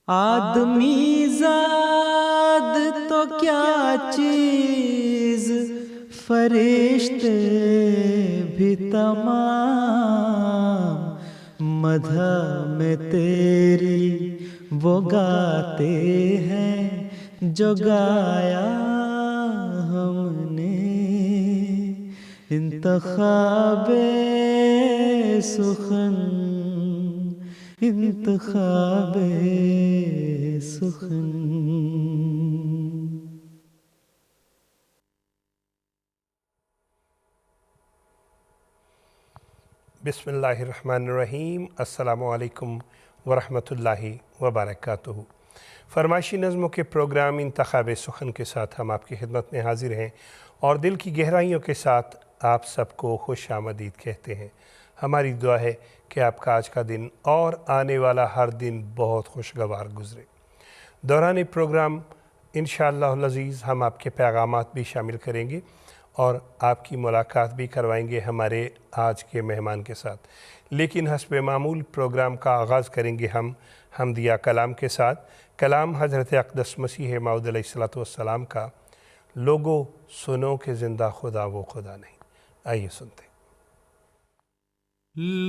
آدمی زاد تو کیا چیز، فرشتے بھی تمام، مدح میں تیری وہ گاتے ہیں جو گایا ہم نے، انتخاب سخن، انتخاب سخن۔ بسم اللہ الرحمن الرحیم۔ السلام علیکم ورحمۃ اللہ وبرکاتہ۔ فرمائشی نظموں کے پروگرام انتخاب سخن کے ساتھ ہم آپ کی خدمت میں حاضر ہیں اور دل کی گہرائیوں کے ساتھ آپ سب کو خوش آمدید کہتے ہیں۔ ہماری دعا ہے کہ آپ کا آج کا دن اور آنے والا ہر دن بہت خوشگوار گزرے۔ دوران پروگرام انشاءاللہ العزیز ہم آپ کے پیغامات بھی شامل کریں گے اور آپ کی ملاقات بھی کروائیں گے ہمارے آج کے مہمان کے ساتھ، لیکن حسب معمول پروگرام کا آغاز کریں گے ہم حمدیہ کلام کے ساتھ۔ کلام حضرت اقدس مسیح موعود علیہ السلام کا، لوگو سنو کہ زندہ خدا وہ خدا نہیں۔ آئیے سنتے ہیں۔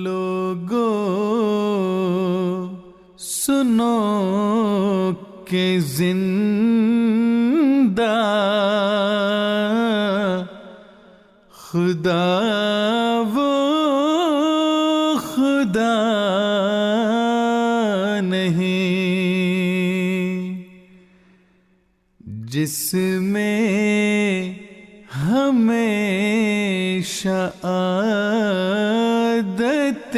لوگو سنو کہ زندہ خدا وہ خدا نہیں، جس میں ہمیشہ عادت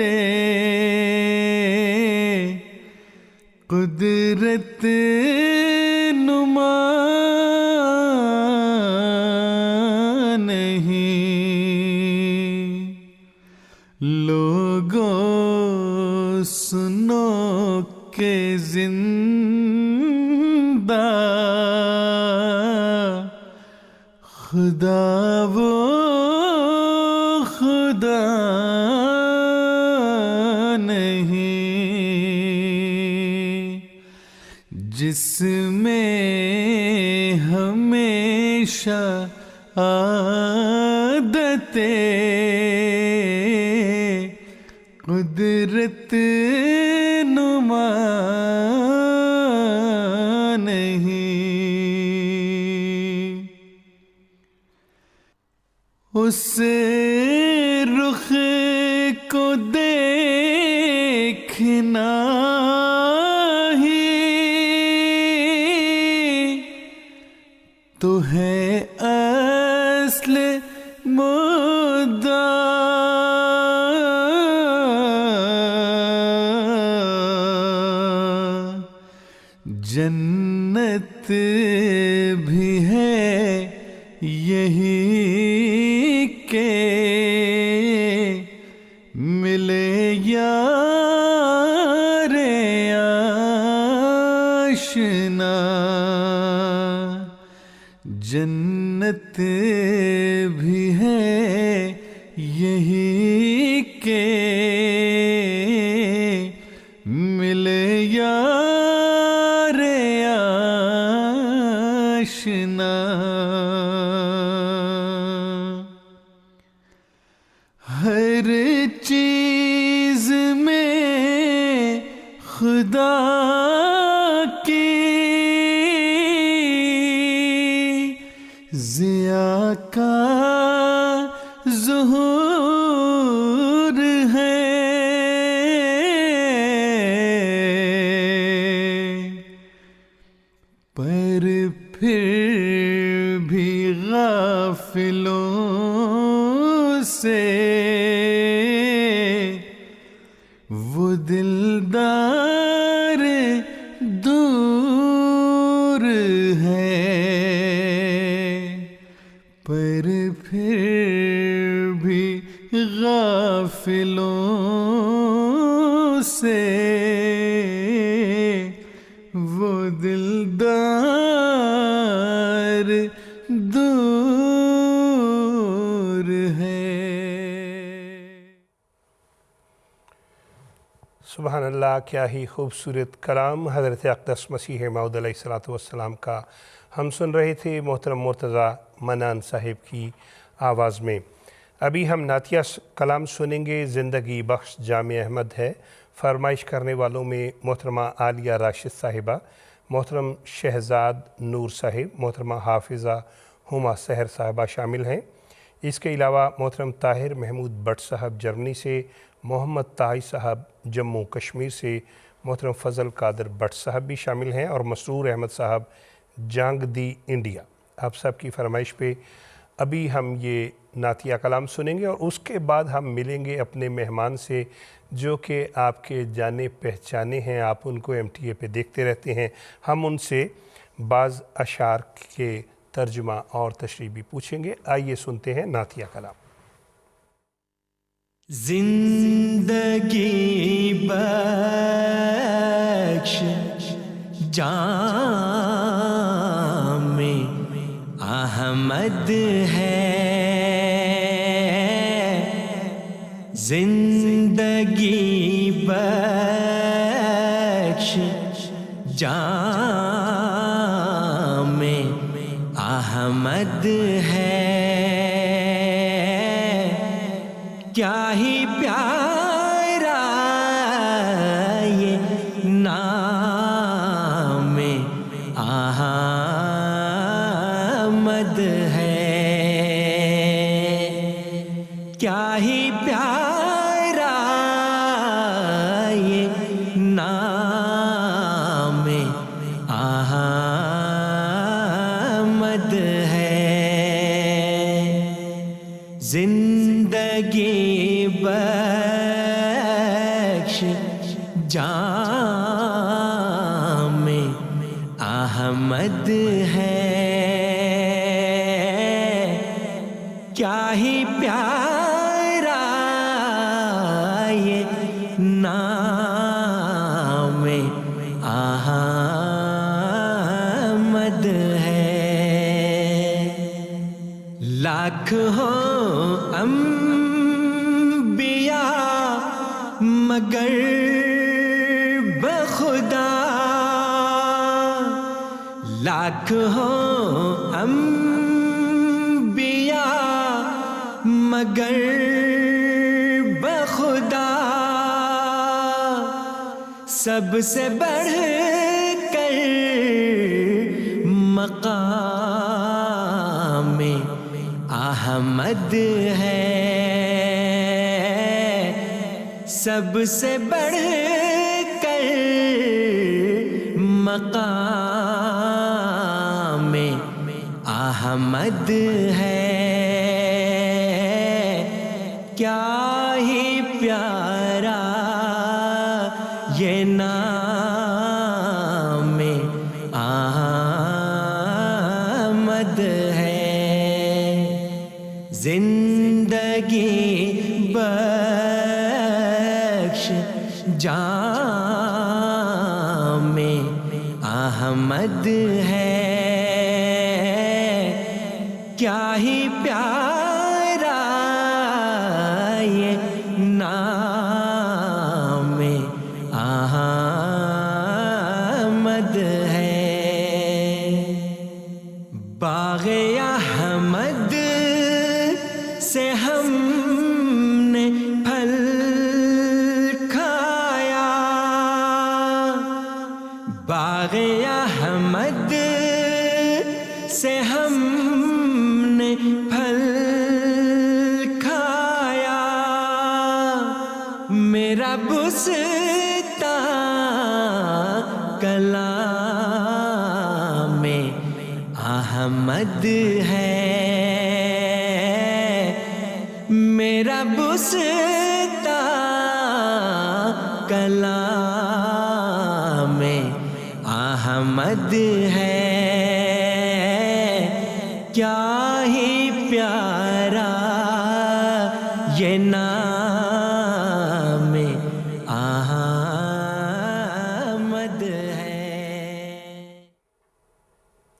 قدرت نما نہیں۔ لوگو سنو کہ زندہ خدا وہ خدا نہیں، جس میں ہمیشہ عادت قدرت نما نہیں۔ اس رخ کو دیکھنا ہی تو ہے اصل مدعا، جنت بھی ہے یہی کہ ملے یار آشنا، جنت بھی ہے یہی کہ ملے یار آشنا۔ ہر چیز میں خدا کی ضیا کا ظہور ہے، پر پھر بھی غافلوں سے وہ دلدار دور ہے، پر پھر بھی غافلوں سے وہ دلدار دور ہے۔ سبحان اللہ، کیا ہی خوبصورت کلام حضرت اقدس مسیح موعود علیہ الصلوۃ والسلام کا ہم سن رہے تھے محترم مرتضیٰ منان صاحب کی آواز میں۔ ابھی ہم نعتیہ کلام سنیں گے، زندگی بخش جامع احمد ہے۔ فرمائش کرنے والوں میں محترمہ عالیہ راشد صاحبہ، محترم شہزاد نور صاحب، محترمہ حافظہ ہما سحر صاحبہ شامل ہیں۔ اس کے علاوہ محترم طاہر محمود بٹ صاحب جرمنی سے، محمد طاہی صاحب جموں کشمیر سے، محترم فضل قادر بٹ صاحب بھی شامل ہیں، اور مسرور احمد صاحب جانگ دی انڈیا۔ آپ سب کی فرمائش پہ ابھی ہم یہ نعتیہ کلام سنیں گے، اور اس کے بعد ہم ملیں گے اپنے مہمان سے جو کہ آپ کے جانے پہچانے ہیں، آپ ان کو MTA پہ دیکھتے رہتے ہیں۔ ہم ان سے بعض اشعار کے ترجمہ اور تشریح بھی پوچھیں گے۔ آئیے سنتے ہیں نعتیہ کلام۔ زندگی بخش جامع احمد ہے، زندگی بخش جامع احمد ہے، کیا ہی پیارا یہ نام احمد ہے، کیا ہی پیارا یہ نام احمد ہے، زندگی بخش جامع احمد ہے، کیا ہی پیارا یہ نام احمد ہے، لاکھ ہو انبیاء مگر بخدا، لاکھ ہو انبیاء مگر بخدا، سب سے بڑھ کر مقام احمد ہے، سب سے بڑھ کر مقام احمد ہے، کیا ہی پیارا یہ نام احمد ہے، زندگی بخش جامع احمد ہے، کیا ہی پیارا یہ نام احمد ہے، باغ احمد سے ہم نے پھل کھایا، باغ احمد سے ہم نے پھل کھایا، میرا بستان کلام احمد ہے، میرا بستان کلام احمد ہے، کیا ہی پیارا یہ نام احمد ہے،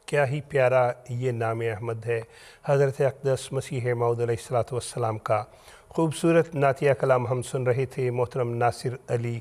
کیا ہی پیارا یہ نام احمد ہے، حضرت اقدس مسیح موعود علیہ الصلوۃ والسلام کا خوبصورت نعتیہ کلام ہم سن رہے تھے۔ محترم ناصر علی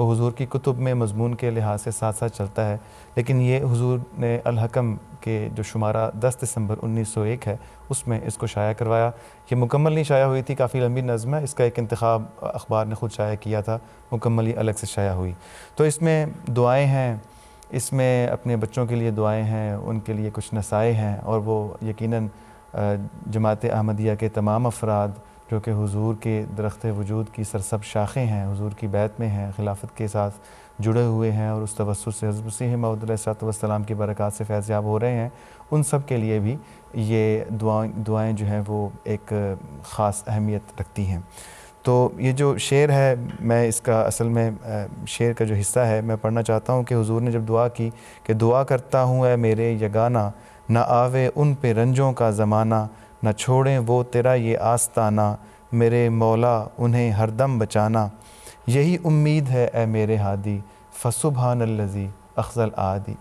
وہ حضور کی کتب میں مضمون کے لحاظ سے ساتھ ساتھ چلتا ہے، لیکن یہ حضور نے الحکم کے جو شمارہ 10 دسمبر 1901 ہے اس میں اس کو شائع کروایا۔ یہ مکمل نہیں شائع ہوئی تھی، کافی لمبی نظم ہے، اس کا ایک انتخاب اخبار نے خود شائع کیا تھا، مکمل ہی الگ سے شائع ہوئی۔ تو اس میں دعائیں ہیں، اس میں اپنے بچوں کے لیے دعائیں ہیں، ان کے لیے کچھ نصائح ہیں، اور وہ یقیناً جماعت احمدیہ کے تمام افراد جو کہ حضور کے درخت وجود کی سرسبز شاخیں ہیں، حضور کی بیعت میں ہیں، خلافت کے ساتھ جڑے ہوئے ہیں، اور اس توسط سے حضرت مسیح موعود علیہ السلام کی برکات سے فیض یاب ہو رہے ہیں، ان سب کے لیے بھی یہ دعائیں جو ہیں وہ ایک خاص اہمیت رکھتی ہیں۔ تو یہ جو شعر ہے، میں اس کا اصل میں شعر کا جو حصہ ہے میں پڑھنا چاہتا ہوں کہ حضور نے جب دعا کی کہ دعا کرتا ہوں اے میرے یگانہ، نہ آوے ان پہ رنجوں کا زمانہ، نہ چھوڑیں وہ تیرا یہ آستانہ، میرے مولا انہیں ہر دم بچانا، یہی امید ہے اے میرے ہادی، فسبحان الذی اخزى العادی۔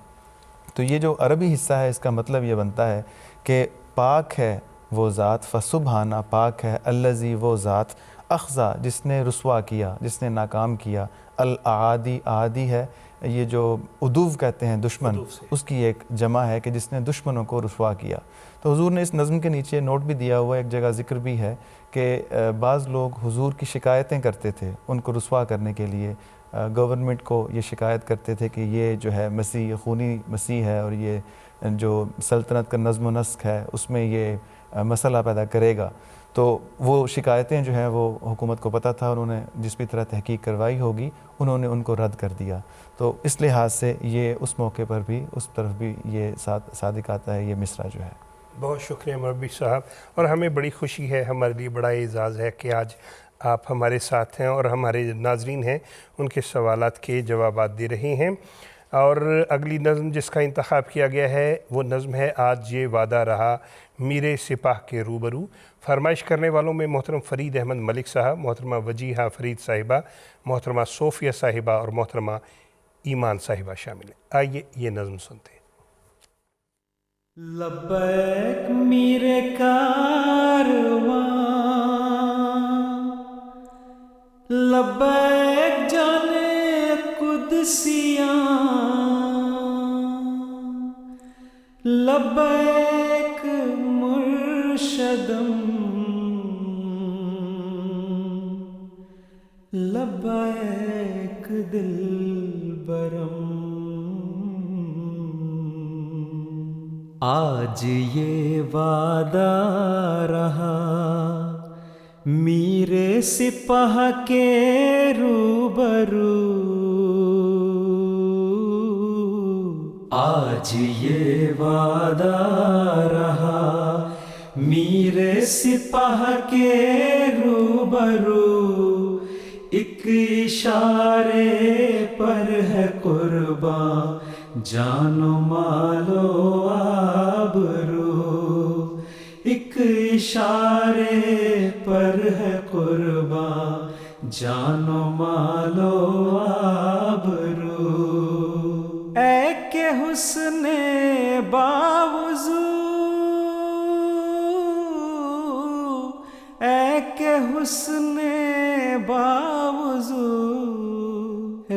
تو یہ جو عربی حصہ ہے اس کا مطلب یہ بنتا ہے کہ پاک ہے وہ ذات، فسبحانہ پاک ہے، الذی وہ ذات، اخزا جس نے رسوا کیا، جس نے ناکام کیا، الاعادی اعادی ہے یہ جو عدو کہتے ہیں دشمن، اس کی ایک جمع ہے کہ جس نے دشمنوں کو رسوا کیا۔ تو حضور نے اس نظم کے نیچے نوٹ بھی دیا ہوا ہے، ایک جگہ ذکر بھی ہے کہ بعض لوگ حضور کی شکایتیں کرتے تھے ان کو رسوا کرنے کے لیے، گورنمنٹ کو یہ شکایت کرتے تھے کہ یہ جو ہے مسیح خونی مسیح ہے، اور یہ جو سلطنت کا نظم و نسق ہے اس میں یہ مسئلہ پیدا کرے گا۔ تو وہ شکایتیں جو ہیں وہ حکومت کو پتہ تھا، انہوں نے جس بھی طرح تحقیق کروائی ہوگی انہوں نے ان کو رد کر دیا۔ تو اس لحاظ سے یہ اس موقع پر بھی اس طرف بھی یہ صادق آتا ہے یہ مصرع جو ہے۔ بہت شکریہ مربی صاحب، اور ہمیں بڑی خوشی ہے، ہمارے لیے بڑا اعزاز ہے کہ آج آپ ہمارے ساتھ ہیں اور ہمارے ناظرین ہیں ان کے سوالات کے جوابات دے رہے ہیں۔ اور اگلی نظم جس کا انتخاب کیا گیا ہے وہ نظم ہے آج یہ وعدہ رہا میرے سپاہ کے روبرو۔ فرمائش کرنے والوں میں محترم فرید احمد ملک صاحب، محترمہ وجیہہ فرید صاحبہ، محترمہ صوفیہ صاحبہ اور محترمہ ایمان صاحبہ شامل ہیں۔ آئیے یہ نظم سنتے ہیں۔ لبیک میرے کارواں، لبیک جانے قدسیاں، لبیک مرشدم، لبیک دلبرم۔ آج یہ وعدہ رہا میرے سپاہ کے روبرو، آج یہ وعدہ رہا میرے سپاہ کے روبرو، ایک اشارے پر ہے قرباں جان و مال و آبرو، ایک اشارے پر ہے قرباں جان و مال و آبرو۔ اے کہ حسن باوضو، اے کہ حسن باوضو،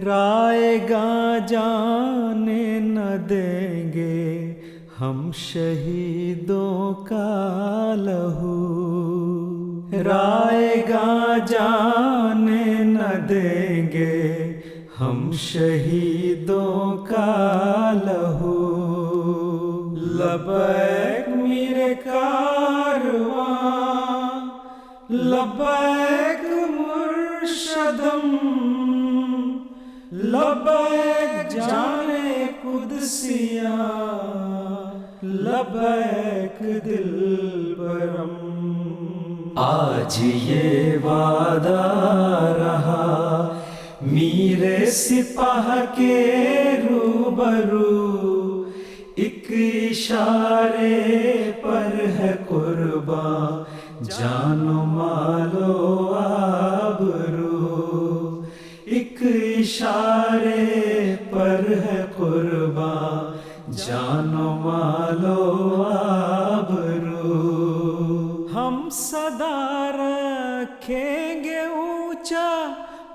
رائے گاں جانے نہ دیں گے ہم شہیدوں کا لہو، رائے گاں جانے نہ دیں گے ہم شہیدوں کا لہو۔ لبیک میرے کارواں، لبیک مرشدم، لبیک جانے قدسیاں، لبیک دلبرم۔ آج یہ وعدہ رہا میرے سپاہ کے روبرو، ایک اشارے پر ہے قرباں جان و مال و آبرو، ایک اشارے پر ہے قرباں جان و مال و آبرو۔ ہم صدا رکھیں گے اونچا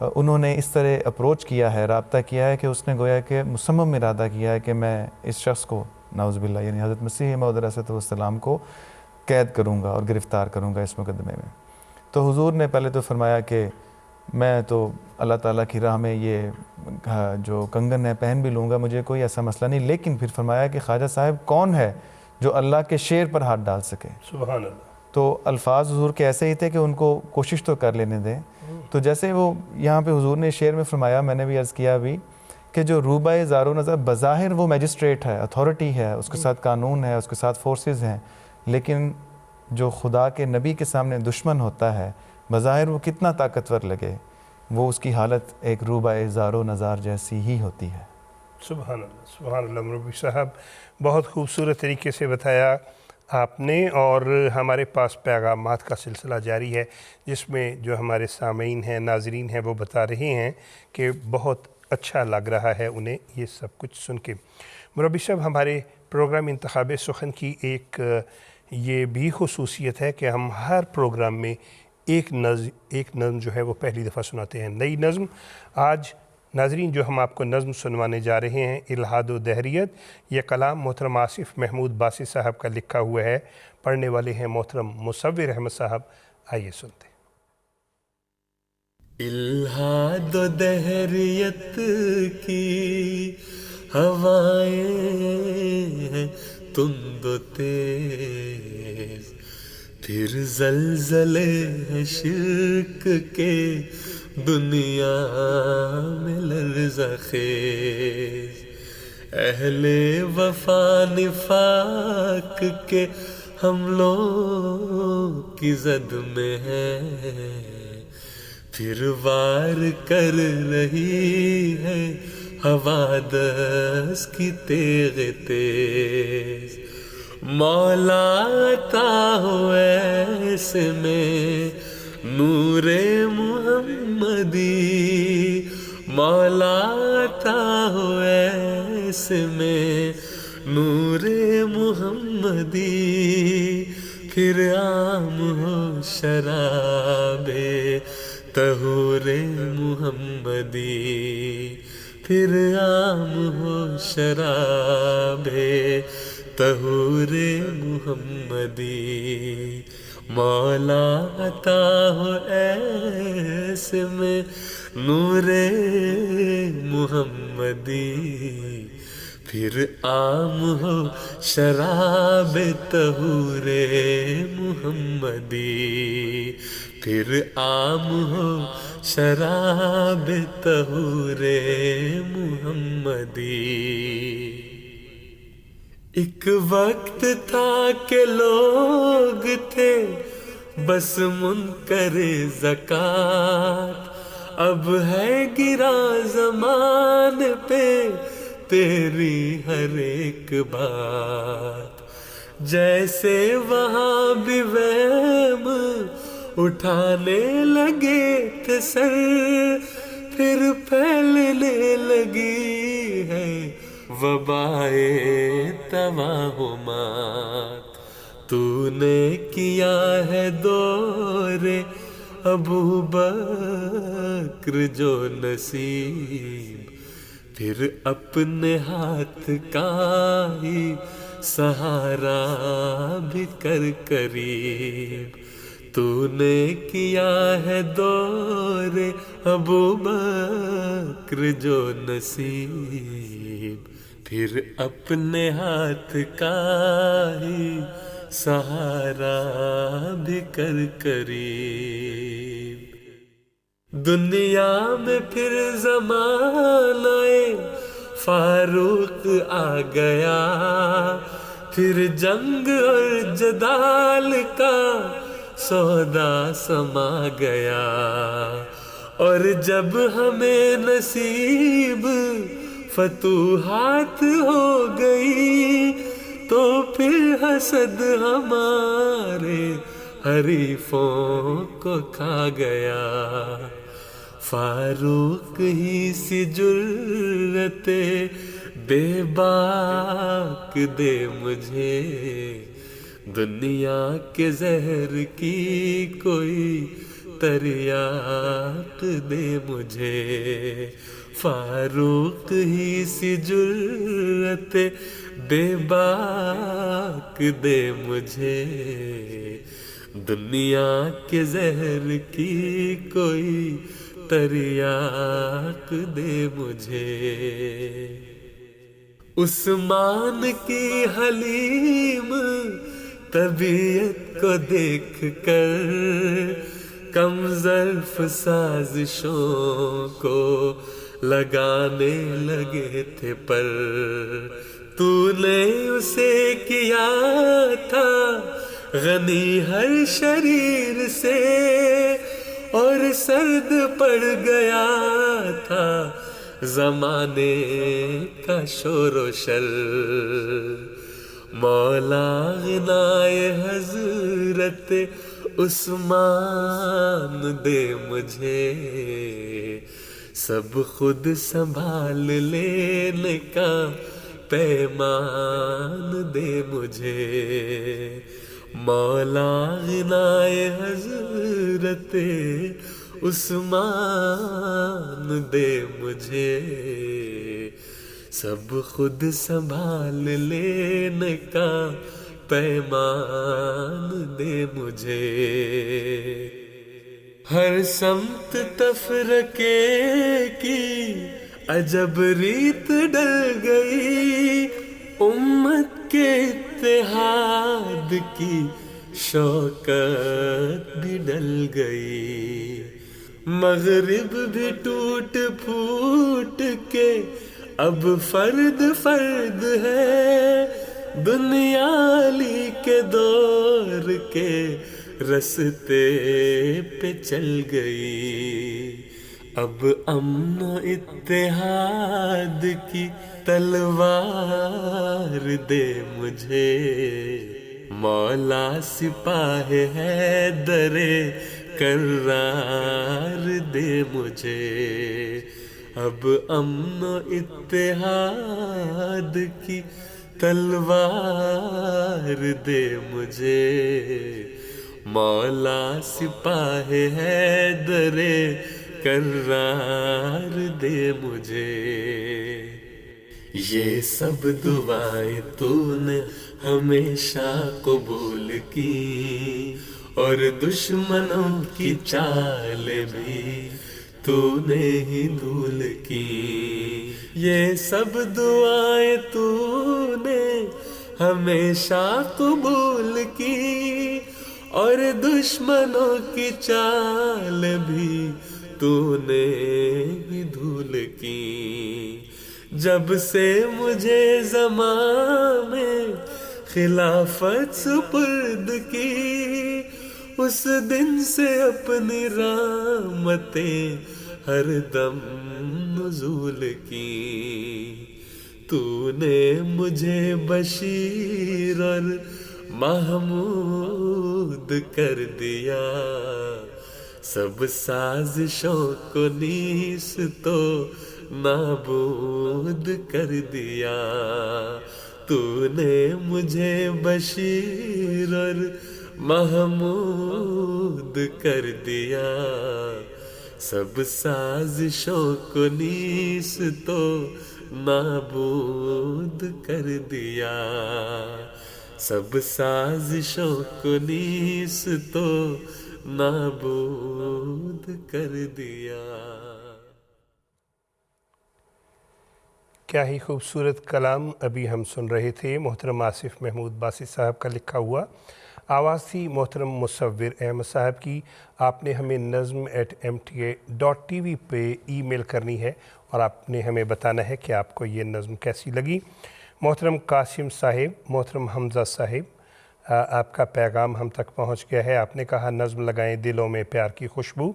انہوں نے اس طرح اپروچ کیا ہے، رابطہ کیا ہے کہ اس نے گویا کہ مصمم ارادہ کیا ہے کہ میں اس شخص کو نعوذ باللہ یعنی حضرت مسیح موعود علیہ السلام کو قید کروں گا اور گرفتار کروں گا اس مقدمے میں۔ تو حضور نے پہلے تو فرمایا کہ میں تو اللہ تعالیٰ کی راہ میں یہ جو کنگن ہے پہن بھی لوں گا، مجھے کوئی ایسا مسئلہ نہیں، لیکن پھر فرمایا کہ خواجہ صاحب کون ہے جو اللہ کے شیر پر ہاتھ ڈال سکے؟ سبحان اللہ۔ تو الفاظ حضور کے ایسے ہی تھے کہ ان کو کوشش تو کر لینے دیں۔ تو جیسے وہ یہاں پہ حضور نے شعر میں فرمایا، میں نے بھی عرض کیا ابھی، کہ جو روبہ زار و نظر بظاہر وہ میجسٹریٹ ہے، اتھارٹی ہے، اس کے ساتھ قانون ہے، اس کے ساتھ فورسز ہیں، لیکن جو خدا کے نبی کے سامنے دشمن ہوتا ہے، بظاہر وہ کتنا طاقتور لگے، وہ اس کی حالت ایک روبہ زار و نظار جیسی ہی ہوتی ہے۔ سبحان اللہ، سبحان اللہ۔ مربی صاحب بہت خوبصورت طریقے سے بتایا آپ نے، اور ہمارے پاس پیغامات کا سلسلہ جاری ہے جس میں جو ہمارے سامعین ہیں، ناظرین ہیں، وہ بتا رہے ہیں کہ بہت اچھا لگ رہا ہے انہیں یہ سب کچھ سن کے۔ مربی صاحب، ہمارے پروگرام انتخاب سخن کی ایک یہ بھی خصوصیت ہے کہ ہم ہر پروگرام میں ایک نظم جو ہے وہ پہلی دفعہ سناتے ہیں، نئی نظم۔ آج ناظرین جو ہم آپ کو نظم سنوانے جا رہے ہیں، الہاد و دہریت، یہ کلام محترم آصف محمود باسی صاحب کا لکھا ہوا ہے، پڑھنے والے ہیں محترم مصور احمد صاحب۔ آئیے سنتے ہیں۔ الہاد و دہریت کی ہوائیں ہیں تند و تیز، پھر زلزلے ہیں شرک کے دنیا میں لرزہ خیز، اہل وفا نفاق کے حملوں کی زد میں ہے، پھر وار کر رہی ہے حوادث کی تیغ تیز، مولا عطا ہو ایسے میں نور محمدی، مولا عطا ہو ایسے میں نور محمدی، پھر عام ہو شراب طہور محمدی، پھر عام ہو شراب طہور محمدی، مولا عطا ہو ایسے میں نور محمدی، پھر عام ہو شراب طہور محمدی، پھر عام ہو شراب طہور محمدی۔ ایک وقت تھا کہ لوگ تھے بس منکر زکوٰۃ، اب ہے گرا زمان پہ تیری ہر ایک بات، جیسے وہاں بھی وہم اٹھانے لگے تھے سر، پھر پھیلنے لگی ہے وبائے توہمات، تو نے کیا ہے دور ابو بکر جو نصیب، پھر اپنے ہاتھ کا ہی سہارا بھی کر قریب، تو نے کیا ہے دور ابو بکر جو نصیب، پھر اپنے ہاتھ کا ہی سہارا بھی کر قریب۔ دنیا میں پھر زمانہ فاروق آ گیا، پھر جنگ اور جدال کا سودا سما گیا، اور جب ہمیں نصیب فتوحات ہو گئی تو پھر حسد ہمارے حریفوں کو کھا گیا، فاروق ہی سی جرت بے باک دے مجھے، دنیا کے زہر کی کوئی تریاق دے مجھے، فاروق ہی سی جرأت بے باک دے مجھے، دنیا کے زہر کی کوئی تریاق دے مجھے۔ عثمان کی حلیم طبیعت کو دیکھ کر کم ظرف سازشوں کو لگانے لگے تھے، پر تو نے اسے کیا تھا غنی ہر شریر سے، اور سرد پڑ گیا تھا زمانے کا شور و شر۔ مولا غنائے حضرت عثمان دے مجھے، سب خود سنبھال لینے کا پیمان دے مجھے۔ مولا غنائے حضرت عثمان دے مجھے، سب خود سنبھال لینے کا پیمان دے مجھے۔ ہر سمت تفرقے کی عجب ریت ڈل گئی، امت کے اتحاد کی شوکت بھی ڈل گئی، مغرب بھی ٹوٹ پھوٹ کے اب فرد فرد ہے، دنیا علی کے دور کے رستے پہ چل گئی، اب امن و اتحاد کی تلوار دے مجھے، مولا سپاہ حیدر کرار دے مجھے، اب امن و اتحاد کی تلوار دے مجھے، مولا سپاہ حیدر کرار دے مجھے۔ یہ سب دعائیں تو نے ہمیشہ قبول کی، اور دشمنوں کی چال بھی تو نے ہی دھول کی، یہ سب دعائیں تو نے ہمیشہ قبول کی، اور دشمنوں کی چال بھی تو نے ہی دھول کی۔ جب سے مجھے زمان میں خلافت سپرد کی، اس دن سے اپنی رحمتیں ہر دم نزول کی، تو نے مجھے بشیر اور محمود کر دیا، سب سازشوں کو نیس تو نابود کر دیا، تو نے مجھے بشیر اور محمود کر دیا، سب سازشوں کو نیس تو نابود کر دیا، سب سازشوں کو نیس تو نابود کر دیا۔ کیا ہی خوبصورت کلام ابھی ہم سن رہے تھے محترم آصف محمود باسی صاحب کا لکھا ہوا۔ آواز تھی محترم مصور احمد صاحب کی۔ آپ نے ہمیں nazm@mta.tv پہ ای میل کرنی ہے اور آپ نے ہمیں بتانا ہے کہ آپ کو یہ نظم کیسی لگی۔ محترم قاسم صاحب، محترم حمزہ صاحب، آپ کا پیغام ہم تک پہنچ گیا ہے۔ آپ نے کہا نظم لگائیں دلوں میں پیار کی خوشبو۔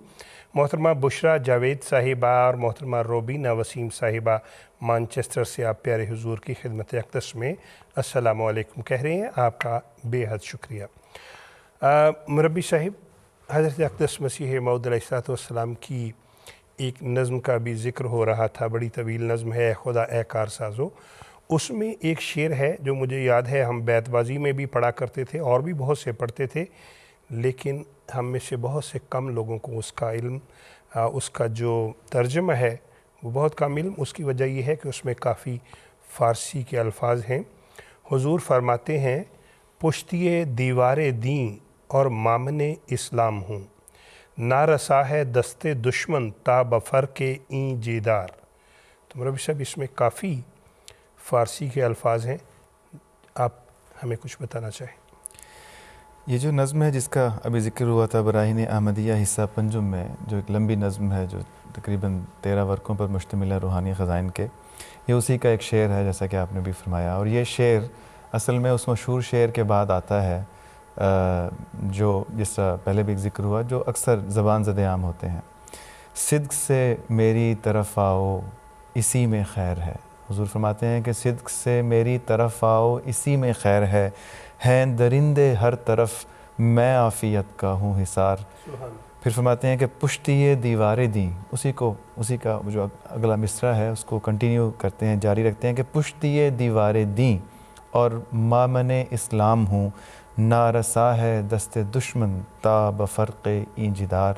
محترمہ بشرا جاوید صاحبہ اور محترمہ روبینہ وسیم صاحبہ مانچسٹر سے آپ پیارے حضور کی خدمت اقدس میں السلام علیکم کہہ رہے ہیں۔ آپ کا بے حد شکریہ۔ مربی صاحب، حضرت اقدس مسیح موعود علیہ السلام کی ایک نظم کا بھی ذکر ہو رہا تھا، بڑی طویل نظم ہے، خدا اے کارسازو۔ اس میں ایک شعر ہے جو مجھے یاد ہے، ہم بیت بازی میں بھی پڑھا کرتے تھے اور بھی بہت سے پڑھتے تھے، لیکن ہم میں سے بہت سے کم لوگوں کو اس کا علم، اس کا جو ترجمہ ہے وہ بہت کم علم. اس کی وجہ یہ ہے کہ اس میں کافی فارسی کے الفاظ ہیں. حضور فرماتے ہیں پشتی دیوار دین اور مامن اسلام ہوں، نہ رسا ہے دست دشمن تا بفر کے این جیدار. تو مربی صاحب اس میں کافی فارسی کے الفاظ ہیں، آپ ہمیں کچھ بتانا چاہیں؟ یہ جو نظم ہے جس کا ابھی ذکر ہوا تھا براہین احمدیہ حصہ پنجم میں، جو ایک لمبی نظم ہے جو تقریباً 13 ورقوں پر مشتمل ہے روحانی خزائن کے، یہ اسی کا ایک شعر ہے جیسا کہ آپ نے بھی فرمایا. اور یہ شعر اصل میں اس مشہور شعر کے بعد آتا ہے جو جس طرح پہلے بھی ایک ذکر ہوا، جو اکثر زبان زد عام ہوتے ہیں. صدق سے میری طرف آؤ اسی میں خیر ہے. حضور فرماتے ہیں کہ صدق سے میری طرف آؤ اسی میں خیر ہے، ہیں درندے ہر طرف میں عافیت کا ہوں حصار. پھر فرماتے ہیں کہ پشتی دیواریں دیں، اسی کا جو اگلا مصرع ہے اس کو کنٹینیو کرتے ہیں، جاری رکھتے ہیں کہ پشتی دیواریں دیں اور مامن اسلام ہوں، نارسا ہے دست دشمن تا بفرق این جدار.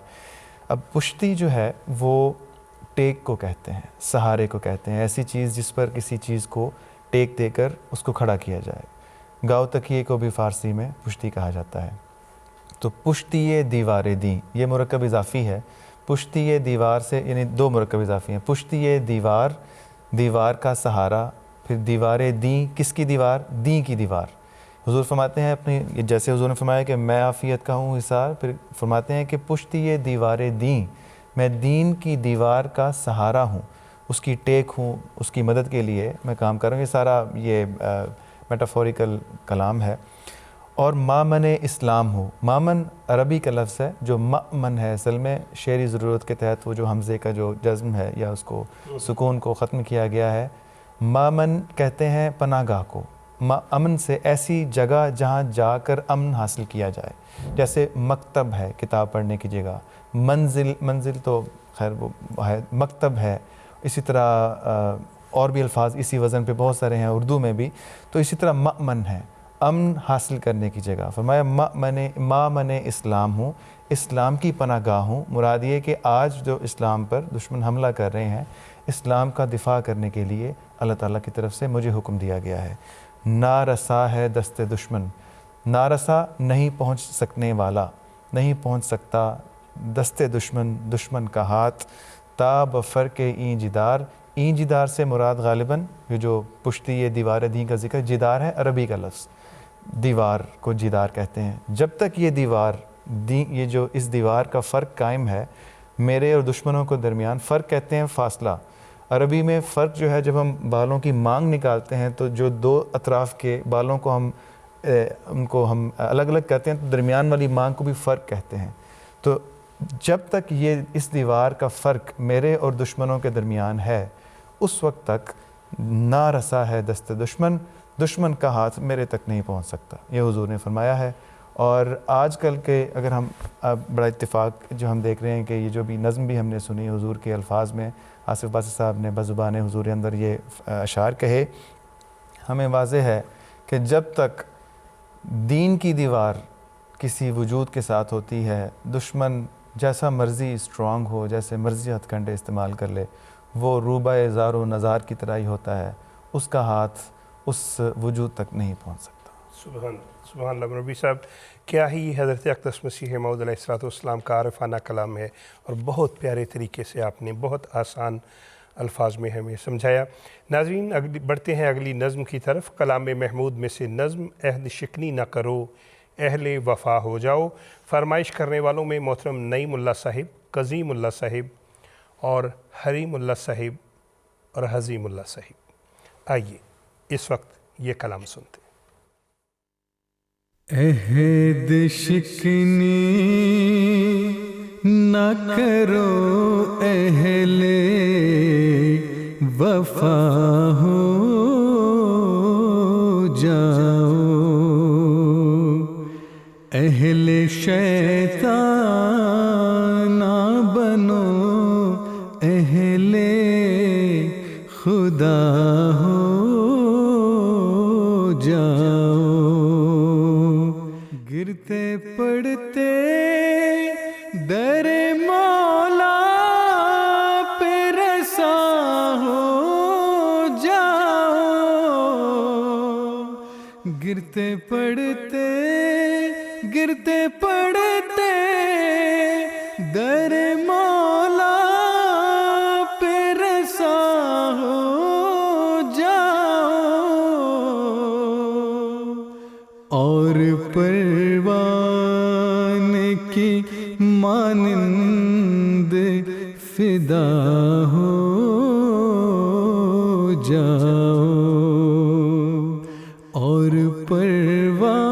اب پشتی جو ہے وہ ٹیک کو کہتے ہیں، سہارے کو کہتے ہیں، ایسی چیز جس پر کسی چیز کو ٹیک دے کر اس کو کھڑا کیا جائے. گاؤ تکیے کو بھی فارسی میں پشتی کہا جاتا ہے. تو پشتی دیواریں دیں یہ مرکب اضافی ہے. پشتی دیوار سے یعنی 2 مرکب اضافی ہیں. پشتی دیوار کا سہارا، پھر دیواریں دیں، کس کی دیوار؟ دین کی دیوار. حضور فرماتے ہیں اپنی، جیسے حضور نے فرمایا کہ میں عافیت کا ہوں حصار، پھر فرماتے ہیں کہ پشتی دیواریں دیں، میں دین کی دیوار کا سہارا ہوں، اس کی ٹیک ہوں، اس کی مدد کے لیے میں کام کر رہا ہوں. یہ سارا یہ میٹافوریکل کلام ہے. اور مامن اسلام ہو، مامن عربی کا لفظ ہے جو مأمن ہے، اصل میں شعری ضرورت کے تحت وہ جو حمزے کا جو جزم ہے یا اس کو سکون کو ختم کیا گیا ہے. مامن کہتے ہیں پناہ گاہ کو، امن سے ایسی جگہ جہاں جا کر امن حاصل کیا جائے. جیسے مکتب ہے کتاب پڑھنے کی جگہ، منزل تو خیر وہ ہے، مکتب ہے. اسی طرح اور بھی الفاظ اسی وزن پہ بہت سارے ہیں اردو میں بھی. تو اسی طرح مأمن ہے، امن حاصل کرنے کی جگہ. فرمایا مامن اسلام ہوں، اسلام کی پناہ گاہ ہوں. مراد یہ کہ آج جو اسلام پر دشمن حملہ کر رہے ہیں، اسلام کا دفاع کرنے کے لیے اللہ تعالیٰ کی طرف سے مجھے حکم دیا گیا ہے. نارسا ہے دست دشمن، نارسا نہیں پہنچ سکنے والا، نہیں پہنچ سکتا دست دشمن، دشمن کا ہاتھ. تا بفرق این جدار، این جدار سے مراد غالباً یہ جو پشتی یہ دیوار دین کا ذکر، جدار ہے عربی کا لفظ، دیوار کو جدار کہتے ہیں. جب تک یہ دیوار یہ جو اس دیوار کا فرق قائم ہے میرے اور دشمنوں کو درمیان، فرق کہتے ہیں فاصلہ. عربی میں فرق جو ہے جب ہم بالوں کی مانگ نکالتے ہیں تو جو 2 اطراف کے بالوں کو ان کو ہم الگ الگ کرتے ہیں تو درمیان والی مانگ کو بھی فرق کہتے ہیں. تو جب تک یہ اس دیوار کا فرق میرے اور دشمنوں کے درمیان ہے اس وقت تک نہ رسا ہے دست دشمن، دشمن کا ہاتھ میرے تک نہیں پہنچ سکتا. یہ حضور نے فرمایا ہے. اور آج کل کے اگر ہم بڑا اتفاق جو ہم دیکھ رہے ہیں کہ یہ جو بھی نظم بھی ہم نے سنی حضور کے الفاظ میں، آصف باسط صاحب نے بزبان حضور اندر یہ اشعار کہے، ہمیں واضح ہے کہ جب تک دین کی دیوار کسی وجود کے ساتھ ہوتی ہے، دشمن جیسا مرضی اسٹرانگ ہو، جیسے مرضی ہتھ کنڈے استعمال کر لے، وہ روبہ زار و نزار کی طرح ہی ہوتا ہے، اس کا ہاتھ اس وجود تک نہیں پہنچ سکتا. سبحان اللہ. ربی صاحب کیا ہی حضرت اقدس مسیح موعود علیہ الصلوۃ والسلام کا عارفانہ کلام ہے، اور بہت پیارے طریقے سے آپ نے بہت آسان الفاظ میں ہمیں سمجھایا. ناظرین بڑھتے ہیں اگلی نظم کی طرف. کلام محمود میں سے نظم عہد شکنی نہ کرو اہل وفا ہو جاؤ. فرمائش کرنے والوں میں محترم نعیم اللہ صاحب، قزیم اللہ صاحب اور حریم اللہ صاحب اور حزیم اللہ صاحب. آئیے اس وقت یہ کلام سنتے ہیں. عہد شکنی نہ کرو اہل وفا ہو جاؤ، اہل شیطان نہ بنو اہل خدا ہو جاؤ. گرتے پڑتے گرتے پڑتے گرتے پڑتے در مولا پہ رسا ہو جاؤ اور پروانے کی مانند فدا ہو جاؤ اور پروانے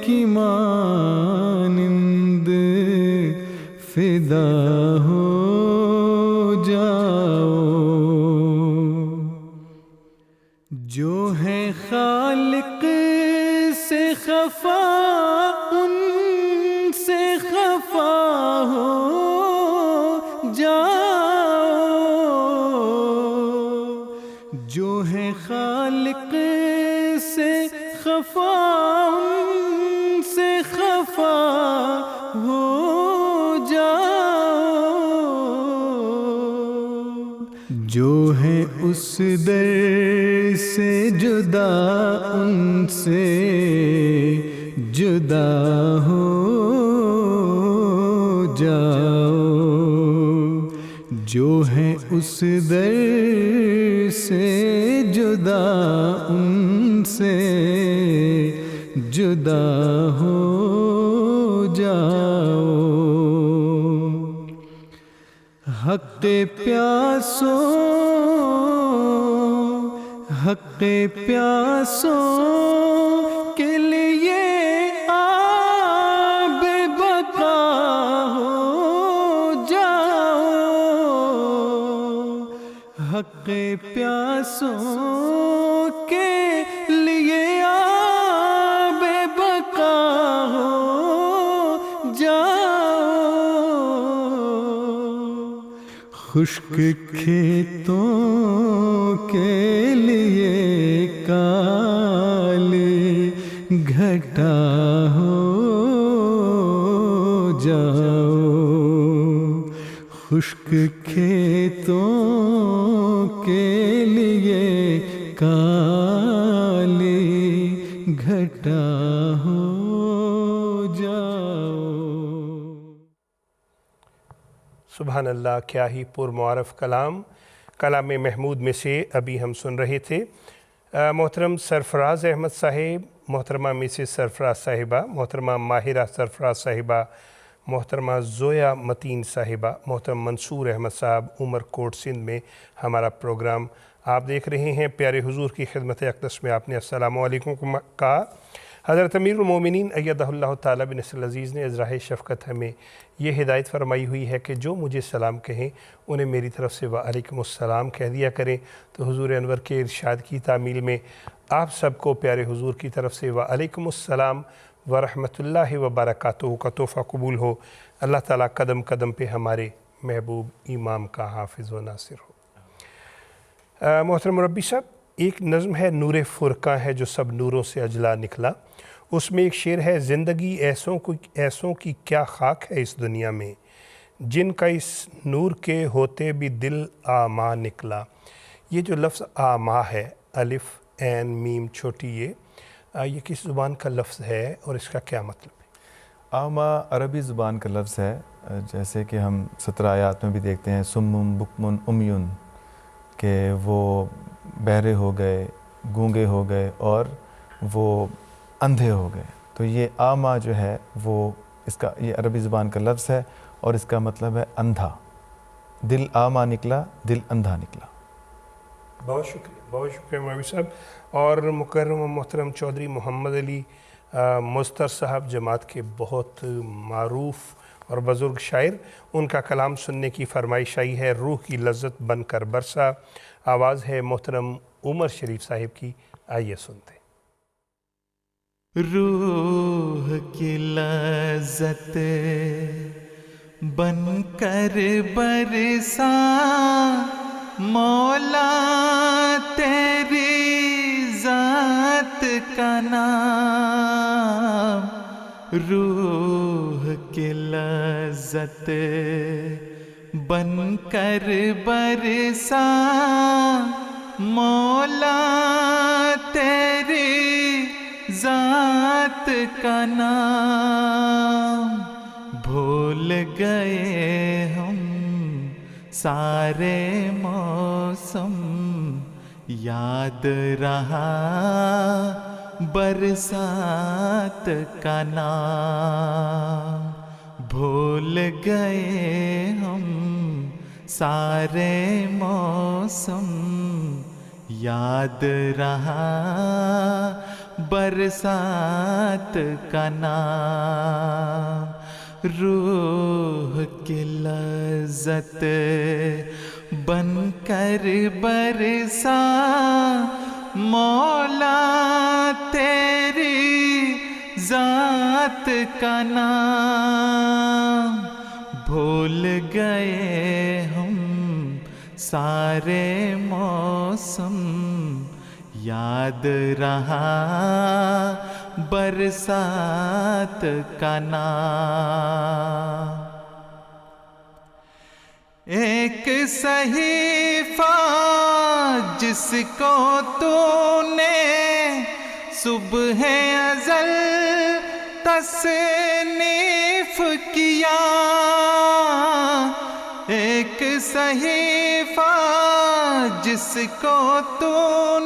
کی مانند فدا ہو جاؤ. جو ہے خالق سے خفا ان سے خفا ہو جاؤ. جو ہے خالق سے خفا ان سے خفا ہو جاؤ. جو ہے اس در سے جدا ان سے جدا ہو جاؤ. جو ہے اس در سے جدا ان سے جدا ہو جاؤ. حق پیاسوں حق پیاسوں کے لیے آب بقا ہو جاؤ. حق پیاسوں کے لیے آب بقا ہو جاؤ. خشک کھیتوں کے لیے کالی گھٹا ہو جاؤ. خشک کھیتوں کے لیے کالی گھٹا ہو جاؤ. سبحان اللہ، کیا ہی پرمعارف کلام محمود میں سے ابھی ہم سن رہے تھے. محترم سرفراز احمد صاحب، محترمہ مسز سرفراز صاحبہ، محترمہ ماہرہ سرفراز صاحبہ، محترمہ زویا متین صاحبہ، محترم منصور احمد صاحب عمر کوٹ سندھ میں ہمارا پروگرام آپ دیکھ رہے ہیں. پیارے حضور کی خدمت اقدس میں آپ نے السلام علیکم کہا. حضرت امیر المومنین ایدہ اللہ تعالیٰ بنصر العزیز نے ازراہ شفقت ہمیں یہ ہدایت فرمائی ہوئی ہے کہ جو مجھے سلام کہیں انہیں میری طرف سے وعلیکم السلام کہہ دیا کریں. تو حضور انور کے ارشاد کی تعمیل میں آپ سب کو پیارے حضور کی طرف سے وعلیکم السلام ورحمۃ اللہ وبرکاتہ کا تحفہ قبول ہو. اللہ تعالیٰ قدم قدم پہ ہمارے محبوب امام کا حافظ و ناصر ہو. محترم مربی صاحب، ایک نظم ہے نور فرقاں ہے جو سب نوروں سے اجلا نکلا. اس میں ایک شعر ہے، زندگی ایسوں کی کیا خاک ہے اس دنیا میں، جن کا اس نور کے ہوتے بھی دل آما نکلا. یہ جو لفظ آما ہے، الف عین میم چھوٹی یہ کس زبان کا لفظ ہے اور اس کا کیا مطلب ہے؟ آما عربی زبان کا لفظ ہے، جیسے کہ ہم 17 آیات میں بھی دیکھتے ہیں سمم بکمن امیون، کہ وہ بہرے ہو گئے، گونگے ہو گئے اور وہ اندھے ہو گئے. تو یہ آما جو ہے وہ یہ عربی زبان کا لفظ ہے اور اس کا مطلب ہے اندھا. دل آما نکلا، دل اندھا نکلا. بہت شکریہ مولوی صاحب. اور مکرم و محترم چودھری محمد علی مستر صاحب جماعت کے بہت معروف اور بزرگ شاعر، ان کا کلام سننے کی فرمائش آئی ہے. روح کی لذت بن کر برسا، آواز ہے محترم عمر شریف صاحب کی. آئیے سنتے ہیں. روح کی لذت بن کر برسا، مولا تیری ذات کا نام. روح کی لذت بن کر برسا، مولا تیری ذات کا نام بھول گئے ہم سارے موسم یاد رہا برسات کا نام بھول گئے ہم سارے موسم یاد رہا برسات کا نام روح کی لذت بن کر برسا مولا تیری ذات کا نام بھول گئے ہم سارے موسم یاد رہا برسات کا نام ایک صحیفہ جس کو تو نے صبح ازل تصنیف کیا ایک صحیفہ جس کو تو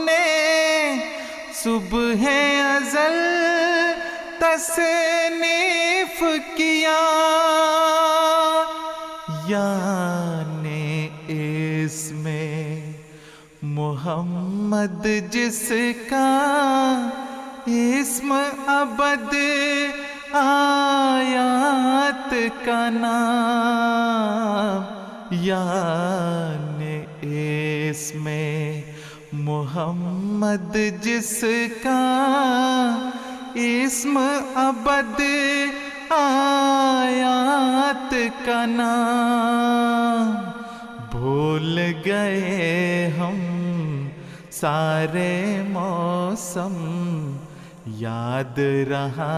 نے صبح ازل تصنیف کیا یعنی اس میں محمد جس کا اسم ابد آیات کا نام یعنی اس میں محمد جس کا اسم ابد آیات کا نام بھول گئے ہم سارے موسم یاد رہا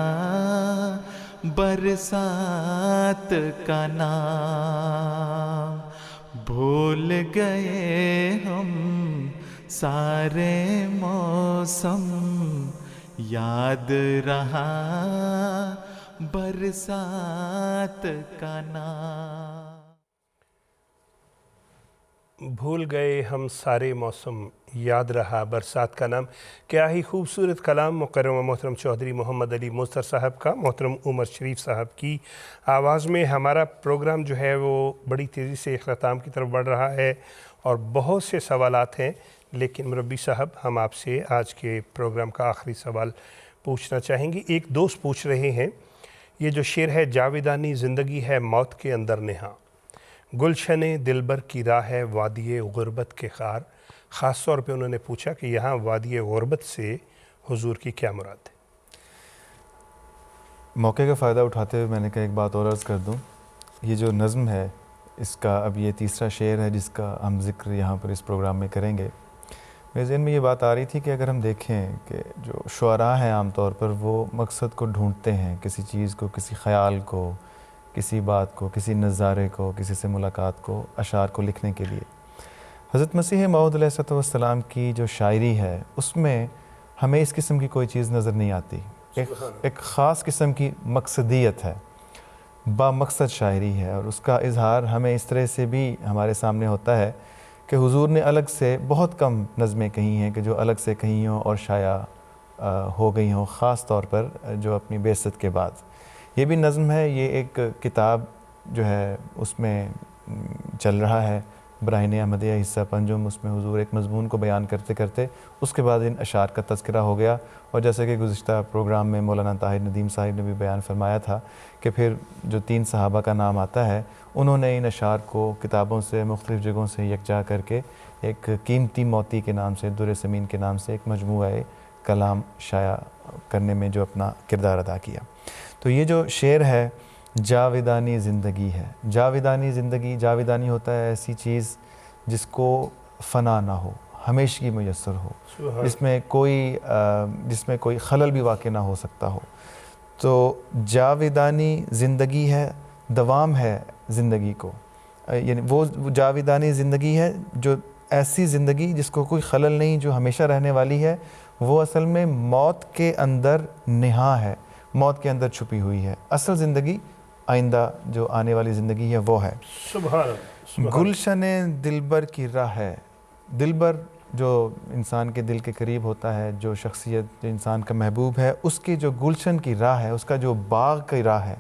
برسات کا نام بھول گئے ہم سارے موسم یاد رہا برسات کا نام بھول گئے ہم سارے موسم یاد رہا برسات کا نام. کیا ہی خوبصورت کلام مکرم و محترم چودھری محمد علی مظفر صاحب کا. محترم عمر شریف صاحب کی آواز میں ہمارا پروگرام جو ہے وہ بڑی تیزی سے اختتام کی طرف بڑھ رہا ہے اور بہت سے سوالات ہیں، لیکن مربی صاحب ہم آپ سے آج کے پروگرام کا آخری سوال پوچھنا چاہیں گے. ایک دوست پوچھ رہے ہیں، یہ جو شعر ہے جاویدانی زندگی ہے موت کے اندر نہاں، گلشن دلبر کی راہ ہے وادی غربت کے خار. خاص طور پہ انہوں نے پوچھا کہ یہاں وادی غربت سے حضور کی کیا مراد ہے؟ موقع کا فائدہ اٹھاتے ہوئے میں نے کہا ایک بات اور عرض کر دوں. یہ جو نظم ہے اس کا اب یہ تیسرا شعر ہے جس کا ہم ذکر یہاں پر اس پروگرام میں کریں گے. میرے ذہن میں یہ بات آ رہی تھی کہ اگر ہم دیکھیں کہ جو شعراء ہیں عام طور پر وہ مقصد کو ڈھونڈتے ہیں، کسی چیز کو، کسی خیال کو، کسی بات کو، کسی نظارے کو، کسی سے ملاقات کو، اشعار کو لکھنے کے لیے. حضرت مسیح موعود علیہ السلام کی جو شاعری ہے اس میں ہمیں اس قسم کی کوئی چیز نظر نہیں آتی. ایک خاص قسم کی مقصدیت ہے، با مقصد شاعری ہے، اور اس کا اظہار ہمیں اس طرح سے بھی ہمارے سامنے ہوتا ہے کہ حضور نے الگ سے بہت کم نظمیں کہی ہیں کہ جو الگ سے کہی ہوں اور شائع ہو گئی ہوں، خاص طور پر جو اپنی بعثت کے بعد. یہ بھی نظم ہے، یہ ایک کتاب جو ہے اس میں چل رہا ہے براہین احمدیہ حصہ پنجم. اس میں حضور ایک مضمون کو بیان کرتے کرتے اس کے بعد ان اشعار کا تذکرہ ہو گیا، اور جیسے کہ گزشتہ پروگرام میں مولانا طاہر ندیم صاحب نے بھی بیان فرمایا تھا کہ پھر جو 3 صحابہ کا نام آتا ہے انہوں نے ان اشعار کو کتابوں سے مختلف جگہوں سے یکجا کر کے ایک قیمتی موتی کے نام سے، در ثمین کے نام سے ایک مجموعہ کلام شائع کرنے میں جو اپنا کردار ادا کیا. تو یہ جو شعر ہے جاویدانی زندگی ہے. جاویدانی زندگی، جاویدانی ہوتا ہے ایسی چیز جس کو فنا نہ ہو، ہمیشگی میسر ہو، جس میں کوئی خلل بھی واقع نہ ہو سکتا ہو. تو جاویدانی زندگی ہے، دوام ہے زندگی کو، یعنی وہ جاویدانی زندگی ہے جو ایسی زندگی جس کو کوئی خلل نہیں، جو ہمیشہ رہنے والی ہے. وہ اصل میں موت کے اندر نہا ہے، موت کے اندر چھپی ہوئی ہے۔ اصل زندگی آئندہ جو آنے والی زندگی ہے وہ ہے۔ سبحان اللہ۔ گلشن دلبر کی راہ ہے، دلبر جو انسان کے دل کے قریب ہوتا ہے، جو شخصیت جو انسان کا محبوب ہے، اس کی جو گلشن کی راہ ہے، اس کا جو باغ کی راہ ہے،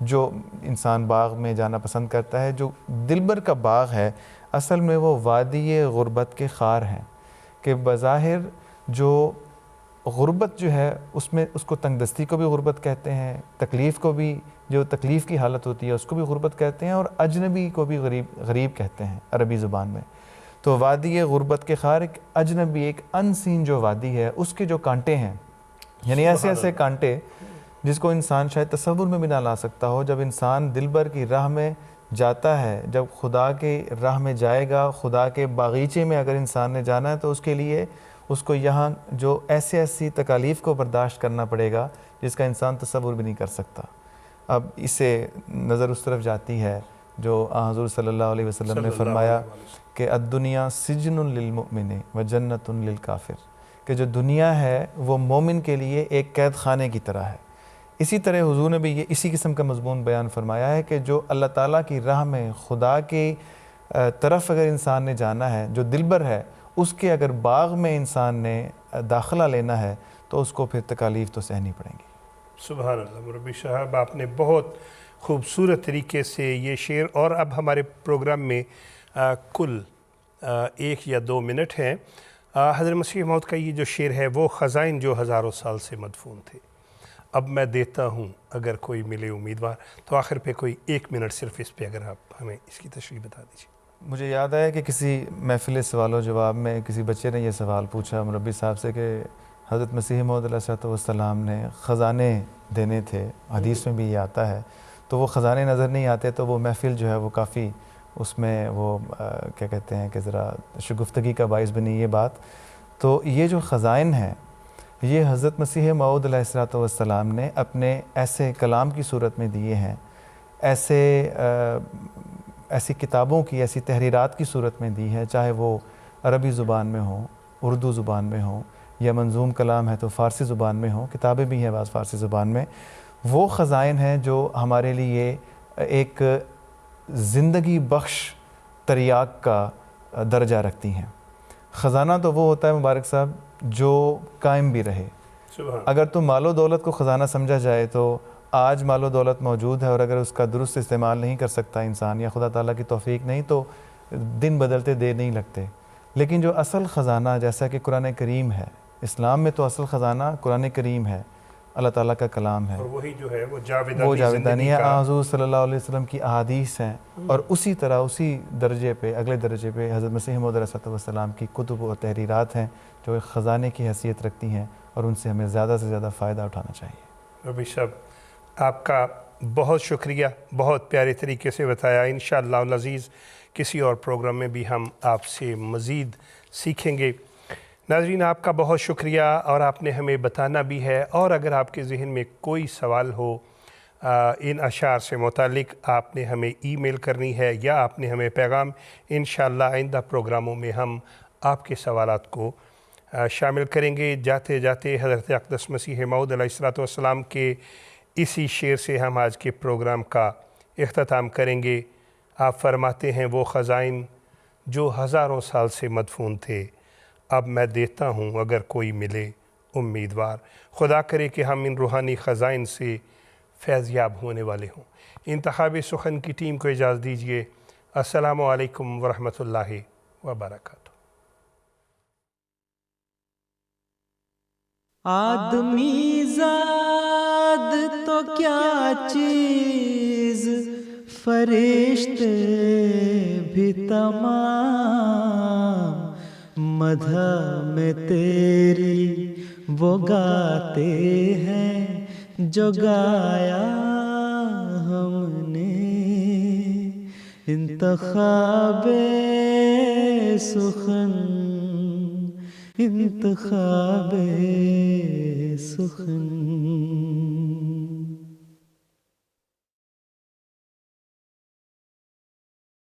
جو انسان باغ میں جانا پسند کرتا ہے، جو دلبر کا باغ ہے، اصل میں وہ وادی غربت کے خار ہیں کہ بظاہر جو غربت جو ہے اس میں اس کو تنگ دستی کو بھی غربت کہتے ہیں، تکلیف کو بھی، جو تکلیف کی حالت ہوتی ہے اس کو بھی غربت کہتے ہیں، اور اجنبی کو بھی غریب کہتے ہیں عربی زبان میں۔ تو وادی غربت کے خار ایک اجنبی، ایک ان سین جو وادی ہے، اس کے جو کانٹے ہیں، یعنی ایسے ایسے کانٹے جس کو انسان شاید تصور میں بھی نہ لا سکتا ہو۔ جب انسان دلبر کی راہ میں جاتا ہے، جب خدا کے راہ میں جائے گا، خدا کے باغیچے میں اگر انسان نے جانا ہے، تو اس کے لیے اس کو یہاں جو ایسی تکالیف کو برداشت کرنا پڑے گا جس کا انسان تصور بھی نہیں کر سکتا۔ اب اس سے نظر اس طرف جاتی ہے جو حضور صلی اللہ علیہ وسلم نے فرمایا کہ الدنیا سجن للمؤمن و جنت للکافر، کہ جو دنیا ہے وہ مومن کے لیے ایک قید خانے کی طرح ہے۔ اسی طرح حضور نے بھی یہ اسی قسم کا مضمون بیان فرمایا ہے کہ جو اللہ تعالیٰ کی راہ میں خدا کی طرف اگر انسان نے جانا ہے، جو دلبر ہے، اس کے اگر باغ میں انسان نے داخلہ لینا ہے تو اس کو پھر تکالیف تو سہنی پڑیں گی۔ سبحان اللہ مربی صاحب، آپ نے بہت خوبصورت طریقے سے یہ شعر، اور اب ہمارے پروگرام میں کل 1 یا 2 منٹ ہیں۔ حضرت مسیح موعود کا یہ جو شعر ہے، وہ خزائن جو ہزاروں سال سے مدفون تھے، اب میں دیتا ہوں اگر کوئی ملے امیدوار۔ تو آخر پہ کوئی 1 منٹ صرف اس پہ اگر آپ ہمیں اس کی تشریح بتا دیجیے۔ مجھے یاد ہے کہ کسی محفل سوال و جواب میں کسی بچے نے یہ سوال پوچھا مربی صاحب سے کہ حضرت مسیح موعود علیہ السلام نے خزانے دینے تھے، حدیث میں بھی یہ آتا ہے، تو وہ خزانے نظر نہیں آتے، تو وہ محفل جو ہے وہ کافی اس میں وہ کیا کہتے ہیں کہ ذرا شگفتگی کا باعث بنی یہ بات۔ تو یہ جو خزائن ہیں، یہ حضرت مسیح موعود علیہ السلام نے اپنے ایسے کلام کی صورت میں دیے ہیں، ایسی کتابوں کی، ایسی تحریرات کی صورت میں دی ہے، چاہے وہ عربی زبان میں ہوں، اردو زبان میں ہوں، یا منظوم کلام ہے تو فارسی زبان میں ہوں، کتابیں بھی ہیں بعض فارسی زبان میں۔ وہ خزائن ہیں جو ہمارے لیے ایک زندگی بخش تریاق کا درجہ رکھتی ہیں۔ خزانہ تو وہ ہوتا ہے مبارک صاحب جو قائم بھی رہے۔ اگر تو مال و دولت کو خزانہ سمجھا جائے تو آج مال و دولت موجود ہے، اور اگر اس کا درست استعمال نہیں کر سکتا انسان یا خدا تعالیٰ کی توفیق نہیں، تو دن بدلتے دیر نہیں لگتے۔ لیکن جو اصل خزانہ، جیسا کہ قرآن کریم ہے، اسلام میں تو اصل خزانہ قرآن کریم ہے، اللہ تعالیٰ کا کلام ہے، اور وہی جو ہے وہ جاویدانی ہے، حضور صلی اللہ علیہ وسلم کی احادیث ہیں، اور اسی طرح اسی درجے پہ، اگلے درجے پہ حضرت مسیح موعود علیہ السلام کی کتب و تحریرات ہیں جو ایک خزانے کی حیثیت رکھتی ہیں، اور ان سے ہمیں زیادہ سے زیادہ فائدہ اٹھانا چاہیے۔ ربی صاحب، آپ کا بہت شکریہ، بہت پیارے طریقے سے بتایا۔ انشاءاللہ العزیز کسی اور پروگرام میں بھی ہم آپ سے مزید سیکھیں گے۔ ناظرین، آپ کا بہت شکریہ، اور آپ نے ہمیں بتانا بھی ہے، اور اگر آپ کے ذہن میں کوئی سوال ہو ان اشعار سے متعلق، آپ نے ہمیں ای میل کرنی ہے، یا آپ نے ہمیں پیغام۔ انشاءاللہ آئندہ پروگراموں میں ہم آپ کے سوالات کو شامل کریں گے۔ جاتے جاتے حضرت اقدس مسیح موعود علیہ السلام کے اسی شعر سے ہم آج کے پروگرام کا اختتام کریں گے۔ آپ فرماتے ہیں، وہ خزائن جو ہزاروں سال سے مدفون تھے، اب میں دیتا ہوں اگر کوئی ملے امیدوار۔ خدا کرے کہ ہم ان روحانی خزائن سے فیض یاب ہونے والے ہوں۔ انتخاب سخن کی ٹیم کو اجازت دیجیے۔ السلام علیکم ورحمۃ اللہ وبرکاتہ۔ آدمی زاد تو کیا چیز، فرشتے بھی تمام، مدح میں تیری وہ گاتے ہیں جو گایا ہم نے۔ انتخاب سخن، انتخاب سخن۔